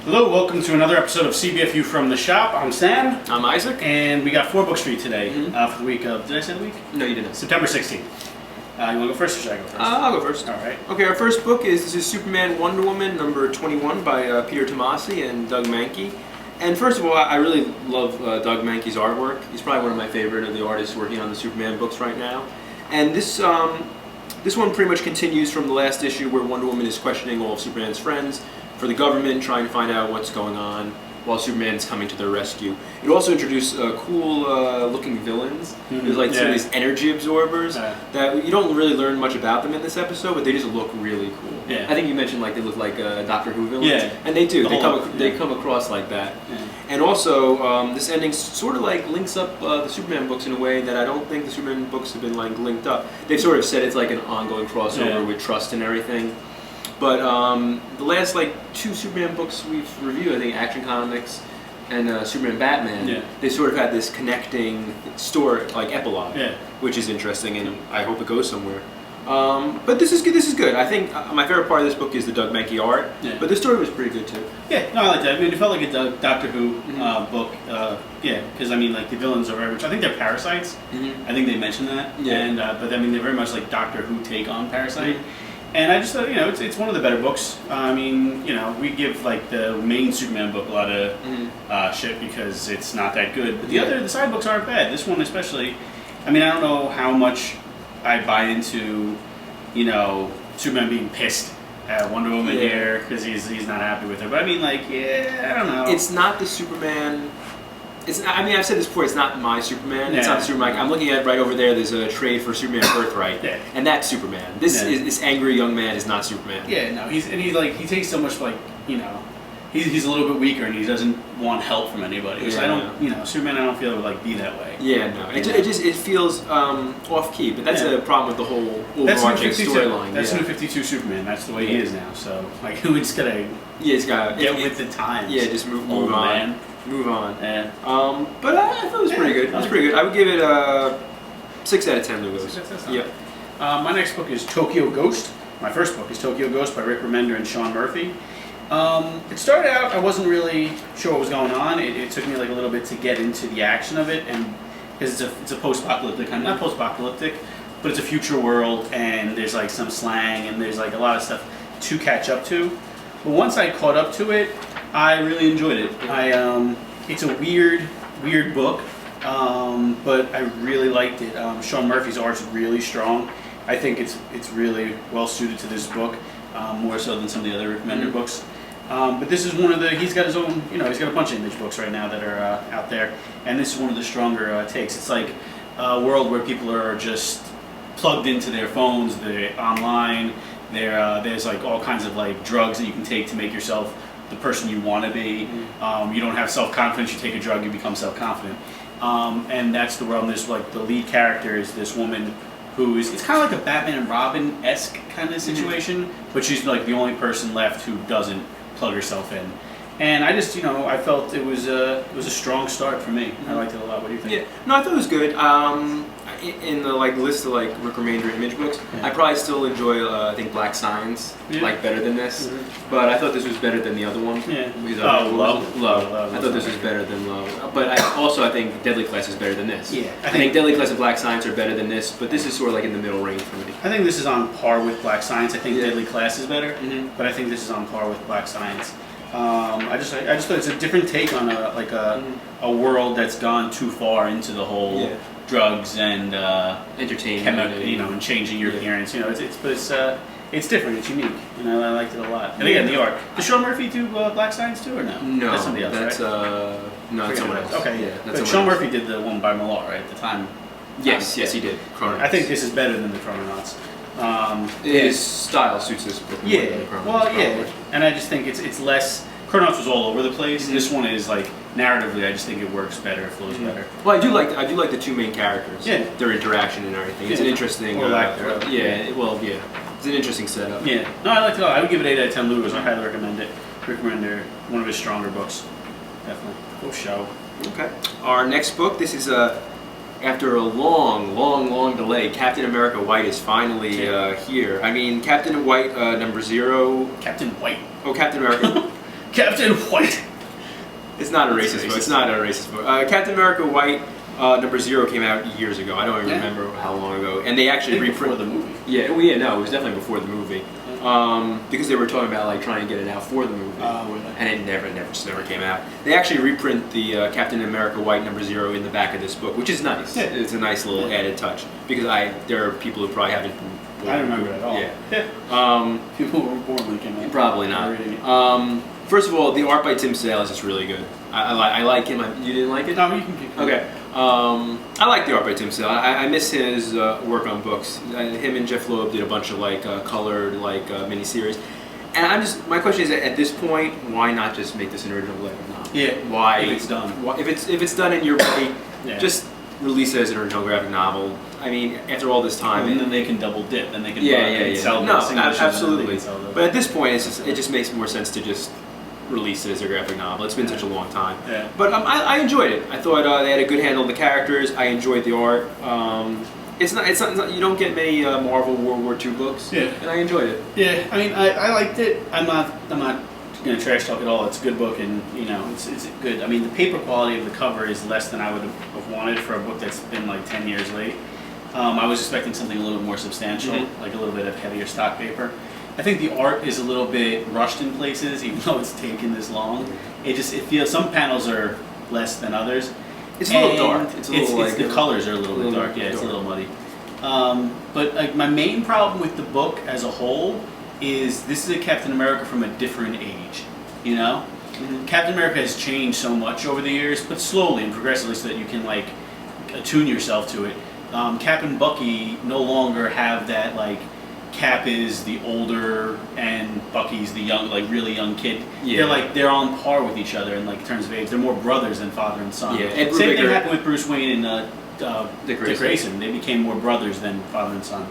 Hello, welcome to another episode of Cbfu from the shop. I'm Sam. I'm Isaac. And we got 4 books for you today for the week of, did I say the week? No, you didn't. September 16th. You want to go first or should I go first? I'll go first. All right. Okay, our first book this is Superman Wonder Woman number 21 by Peter Tomasi and Doug Mahnke. And first of all, I really love Doug Mahnke's artwork. He's probably one of my favorite of the artists working on the Superman books right now. And this one pretty much continues from the last issue where Wonder Woman is questioning all of Superman's friends for the government, trying to find out what's going on while Superman is coming to their rescue. It also introduced cool looking villains. There's like some of these energy absorbers that you don't really learn much about them in this episode, but they just look really cool. Yeah. I think you mentioned like they look like Doctor Who villains. Yeah. And they do. They Yeah. come across like that. Yeah. And also, this ending sort of like links up the Superman books in a way that I don't think the Superman books have been like linked up. They've sort of said it's like an ongoing crossover with Trust and everything. But the last like 2 Superman books we've reviewed, I think Action Comics and Superman Batman, they sort of had this connecting story, like epilogue, which is interesting, and I hope it goes somewhere. But this is good. This is good. I think my favorite part of this book is the Doug Mahnke art, but the story was pretty good too. Yeah, no, I like that. I mean, it felt like a Doctor Who book. Yeah, because I mean, like the villains are very much. I think they're parasites. I think they mentioned that. And but I mean, they're very much like Doctor Who take on Parasite. And I just thought, it's one of the better books. I mean, we give like the main Superman book a lot of shit because it's not that good. But the side books aren't bad. This one especially. I mean, I don't know how much I buy into, Superman being pissed at Wonder Woman here because he's not happy with her. But I mean, like, I don't know. It's not the Superman. I mean, I've said this before. It's not my Superman. It's not Superman. I'm looking at right over there. There's a trade for Superman Birthright, and that's Superman. This angry young man is not Superman. Yeah, no. He takes so much he's a little bit weaker and he doesn't want help from anybody. Which I don't, Superman. I don't feel like be that way. Yeah, no. It feels off key, but that's a problem with the whole overarching storyline. That's New 52 Superman. That's the way he is now. So like, we just gotta he's got get with the times. Yeah, just move on. Man. Move on. Yeah. But I thought it was pretty good. It was pretty good. I would give it a 6 out of 10 Lugos. Yeah. My next book is Tokyo Ghost. My first book is Tokyo Ghost by Rick Remender and Sean Murphy. It started out, I wasn't really sure what was going on. It took me like a little bit to get into the action of it, and because it's a post-apocalyptic kind of, not post-apocalyptic, but it's a future world, and there's like some slang, and there's like a lot of stuff to catch up to. But once I caught up to it, I really enjoyed it. It's a weird book, but I really liked it. Sean Murphy's art's really strong. I think it's really well suited to this book, more so than some of the other Rick Remender books. But this is one of the, he's got his own, he's got a bunch of Image books right now that are out there, and this is one of the stronger takes. It's like a world where people are just plugged into their phones, they're online, there's like all kinds of like drugs that you can take to make yourself the person you want to be. You don't have self-confidence, you take a drug, you become self-confident. And that's the world, and there's like the lead character is this woman who is, it's kind of like a Batman and Robin-esque kind of situation, but she's like the only person left who doesn't plug herself in. And I just, I felt it was a strong start for me. I liked it a lot. What do you think? Yeah, no, I thought it was good. In the like list of like Rick Remender Image books, I probably still enjoy I think Black Signs like better than this, but I thought this was better than the other one. Love. I thought this was better than Love, but I think Deadly Class is better than this. Yeah, I think Deadly Class and Black Signs are better than this, but this is sort of like in the middle range for me. I think this is on par with Black Science. I think Deadly Class is better, but I think this is on par with Black Science. I just thought it's a different take on a world that's gone too far into the whole drugs and entertainment, and changing your appearance. It's different. It's unique. I liked it a lot. And again, the art. Does Sean Murphy do Black Science too, or no? No, that's somebody else, that's right? No, that's someone else. Okay, yeah, but Sean Murphy did the one by Millar, right? At the time. Yes, he did. Chrononauts. I think this is better than the Chrononauts. His style suits this book. And I just think it's less. Chrononauts was all over the place. This one is like narratively. I just think it works better. It flows better. Well, I do like the 2 main characters. Yeah. Their interaction and everything. It's an interesting. It's an interesting setup. Yeah. No, I liked it a lot. I would give it 8 out of 10 Lugos. I highly recommend it. Rick Remender, one of his stronger books. Definitely. Cool show. Okay. Our next book. This is after a long delay, Captain America White is finally here. I mean, Captain White number 0. Captain White. Oh, Captain America. Captain White. It's not a It's racist book. racist. It's not a racist book. Captain America White number 0 came out years ago. I don't even remember how long ago. And they actually Before the movie. Yeah, no, it was definitely before the movie. Because they were talking about like trying to get it out for the movie, and it never came out. They actually reprint the Captain America White number 0 in the back of this book, which is nice. Yeah. It's a nice little added touch because there are people who probably haven't. I don't remember it at all. Yeah. People who were born when it came out. Probably not. First of all, the art by Tim Sale is just really good. I like him. You didn't like it? No, you can keep going. Okay. I like the art by Tim Sale. I miss his work on books. Him and Jeff Loeb did a bunch of like colored like miniseries. And my question is, at this point, why not just make this an original graphic novel? Yeah. Why? If it's done. If it's done and you're ready, just release it as an original graphic novel. I mean, after all this time, and then they can double dip. Then they can No, sell absolutely. But at this point, it just makes more sense to just release it as a graphic novel. It's been such a long time. Yeah. But I enjoyed it. I thought they had a good handle on the characters. I enjoyed the art. It's not you don't get many Marvel World War II books. Yeah. And I enjoyed it. Yeah, I mean, I liked it. I'm not going to trash talk at all. It's a good book, and it's good. I mean, the paper quality of the cover is less than I would have wanted for a book that's been like 10 years late. I was expecting something a little more substantial, like a little bit of heavier stock paper. I think the art is a little bit rushed in places, even though it's taken this long. It feels some panels are less than others. It's a little dark. The colors are a little bit dark. Yeah, it's a little muddy. But like my main problem with the book as a whole is this is a Captain America from a different age. You know, Captain America has changed so much over the years, but slowly and progressively, so that you can like attune yourself to it. Cap and Bucky no longer have that like. Cap is the older and Bucky's the young, like really young kid. Yeah. They're on par with each other in like terms of age. They're more brothers than father and son. Yeah. Same thing happened with Bruce Wayne and Dick Grayson. They became more brothers than father and son.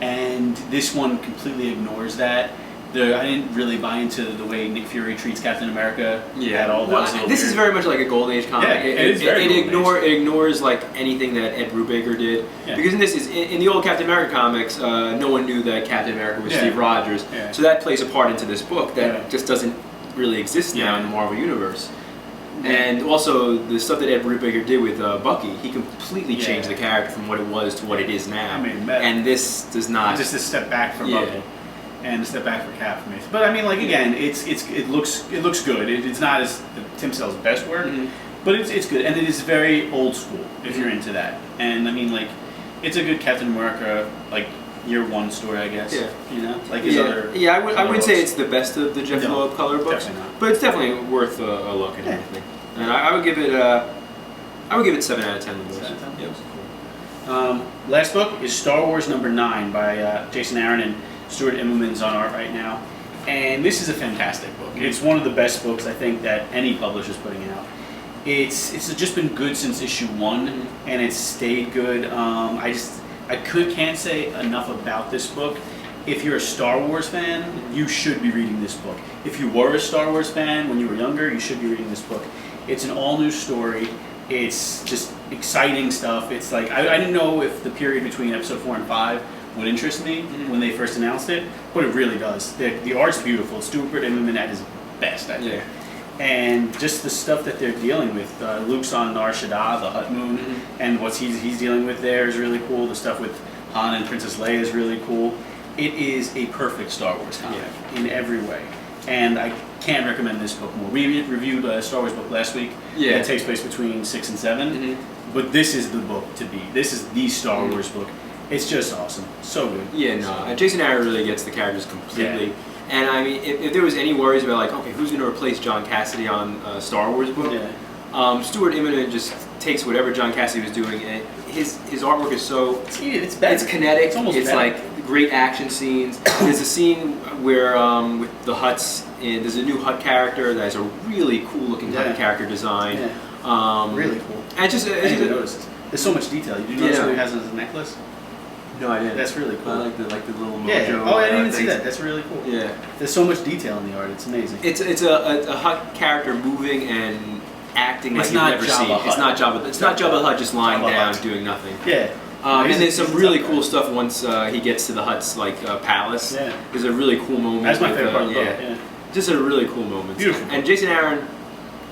And this one completely ignores that. I didn't really buy into the way Nick Fury treats Captain America at all. This is very much like a Golden Age comic. Yeah, it ignores like anything that Ed Brubaker did. Yeah. Because in the old Captain America comics, no one knew that Captain America was Steve Rogers. Yeah. So that plays a part into this book that just doesn't really exist now in the Marvel Universe. And also the stuff that Ed Brubaker did with Bucky, he completely changed the character from what it was to what it is now. And this does not. Just a step back for Bucky. And a step back for Cap for me. But I mean, like again, it looks good. It's not as Tim Sale's best work, but it's good, and it is very old school if you're into that. And I mean, like, it's a good Captain America like year one story, I guess. Yeah. You know, like his other. Yeah, I wouldn't say it's the best of the Jeff Loeb color books, definitely not. But it's definitely worth a look and everything. And I would give it 7 out of 10 of those. 7 out of 10. Cool. Last book is Star Wars number 9 by Jason Aaron and Stuart Immelman's on art right now, and this is a fantastic book. It's one of the best books I think that any publisher's putting out. It's just been good since issue 1, and it's stayed good. I can't say enough about this book. If you're a Star Wars fan, you should be reading this book. If you were a Star Wars fan when you were younger, you should be reading this book. It's an all-new story. It's just exciting stuff. It's like I didn't know if the period between episode 4 and 5 would interest me when they first announced it, but it really does. The art's beautiful. Stuart Immelman at his best, I think. Yeah. And just the stuff that they're dealing with. Luke's on Nar Shaddaa, the Hut Moon, and what he's dealing with there is really cool. The stuff with Han and Princess Leia is really cool. It is a perfect Star Wars comic in every way. And I can't recommend this book more. We reviewed a Star Wars book last week that takes place between 6 and 7, but this is the book to be. This is the Star Wars book. It's just awesome. So good. Yeah, no. Jason Aaron really gets the characters completely. Yeah. And I mean, if there was any worries about like, okay, who's going to replace John Cassidy on a Star Wars book? Yeah. Stuart Immonen just takes whatever John Cassidy was doing, and his artwork is so it's better. It's kinetic. It's like great action scenes. There's a scene where with the Hutts, and there's a new Hutt character that has a really cool looking Hutt character design. Yeah. Really cool. And just I didn't notice this. There's so much detail. You notice what he has on his necklace? No, I didn't. That's really cool. I like the little mojo. Yeah. Oh, I didn't even see that. That's really cool. Yeah. There's so much detail in the art. It's amazing. It's a Hutt character moving and acting like you've never seen. It's not Jabba. It's not Jabba the Hutt just lying down doing nothing. Yeah. And there's some really cool stuff once he gets to the Hutt's like palace. Yeah. There's a really cool moment. That's my favorite part of the book. Yeah. just a really cool moment. Beautiful. And Jason Aaron,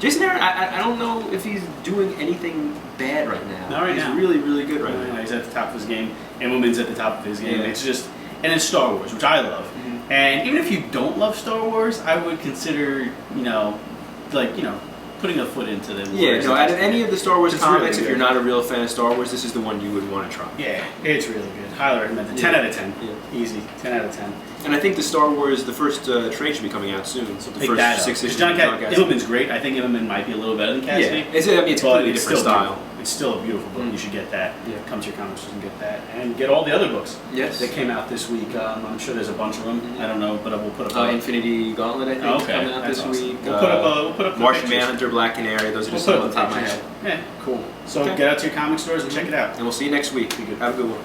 I don't know if he's doing anything bad right now. Not right he's now. really, really good right now. He's at the top of his game, and Woman's at the top of his game. Yeah. It's just, and it's Star Wars, which I love. Mm-hmm. And even if you don't love Star Wars, I would consider, putting a foot into them. Yeah, no, out of any of the Star Wars It's comics, really if you're good. not a real fan of Star Wars, this is the one you would want to try. Yeah, it's really good. Highly recommend it. 10 Yeah. out of 10. Yeah. Easy. 10 out of 10. And I think the Star Wars, the first trade should be coming out soon. So the Pick first that up. 6 issues. John of John Cassidy. Immelman's great. I think Immelman might be a little better than Cassidy. Yeah, it's a but completely it's different still style. beautiful. It's still a beautiful book. Mm. You should get that. Yeah. Come to your comic stores and get that. And get all the other books Yes. that came out this week. I'm sure there's a bunch of them. Mhm. I don't know, but we'll put up Infinity Gauntlet, I think, Oh, is okay. coming out That's this awesome. week. We'll put up the Martian pictures. Manhunter, Black Canary. Those are We'll just put some up on the the top of my pictures. head. Yeah, cool. So Okay. get out to your comic stores and check it out. And we'll see you next week. Be good. Have a good one.